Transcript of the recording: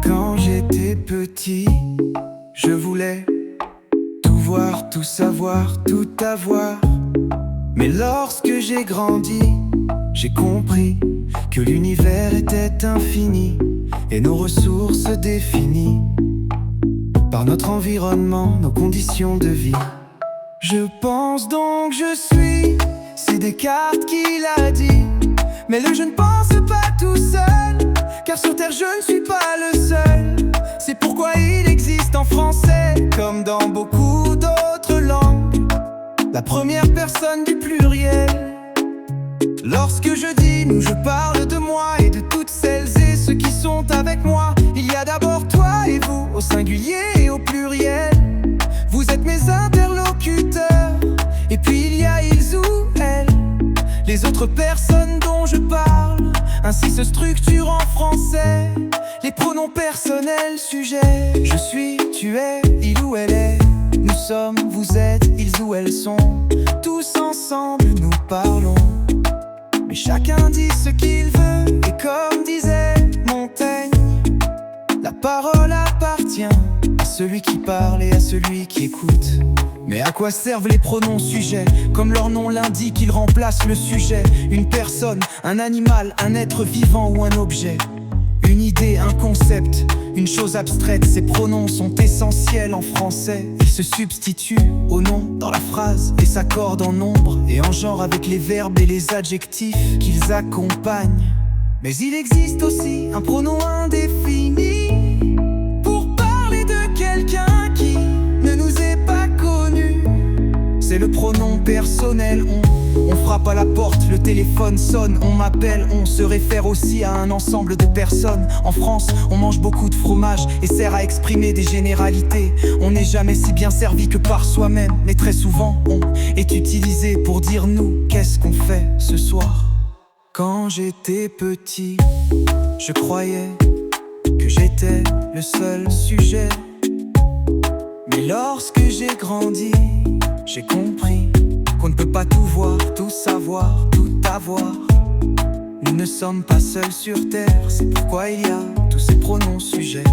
Quand j'étais petit, je voulais tout voir, tout savoir, tout avoir. Mais lorsque j'ai grandi, j'ai compris que l'univers était infini et nos ressources définies par notre environnement, nos conditions de vie. Je pense donc je suis, c'est Descartes qui l'a dit. Mais je ne pense pas tout seul, car sur terre je ne suis pas le seul. C'est pourquoi il existe en français, comme dans beaucoup d'autres langues, la première personne du pluriel. Lorsque je dis nous, je parle de moi et de toutes celles et ceux qui sont avec moi. Il y a d'abord toi et vous, au singulier et au pluriel. Vous êtes mes interlocuteurs. Et puis il y a ils ou elles, les autres personnes dont je parle. Ainsi se structure en français les pronoms personnels, sujets. Je suis, tu es, il ou elle est. Nous sommes, vous êtes, ils ou elles sont. Tous ensemble nous parlons, mais chacun dit ce qu'il veut. Et comme disait Montaigne, la parole appartient à celui qui parle et à celui qui écoute. Mais à quoi servent les pronoms sujets? Comme leur nom l'indique, ils remplacent le sujet. Une personne, un animal, un être vivant ou un objet. Une idée, un concept, une chose abstraite. Ces pronoms sont essentiels en français. Ils se substituent au nom dans la phrase et s'accordent en nombre et en genre avec les verbes et les adjectifs qu'ils accompagnent. Mais il existe aussi un pronom indéfini pour parler de quelqu'un qui ne nous est pas connu. C'est le pronom personnel. On frappe à la porte, le téléphone sonne, on m'appelle, on se réfère aussi à un ensemble de personnes. En France, on mange beaucoup de fromage et sert à exprimer des généralités. On n'est jamais si bien servi que par soi-même, mais très souvent on est utilisé pour dire nous, qu'est-ce qu'on fait ce soir? Quand j'étais petit, je croyais que j'étais le seul sujet. Mais lorsque j'ai grandi, j'ai compris qu'on ne peut pas tout voir, tout savoir, tout avoir. Nous ne sommes pas seuls sur terre, c'est pourquoi il y a tous ces pronoms sujets.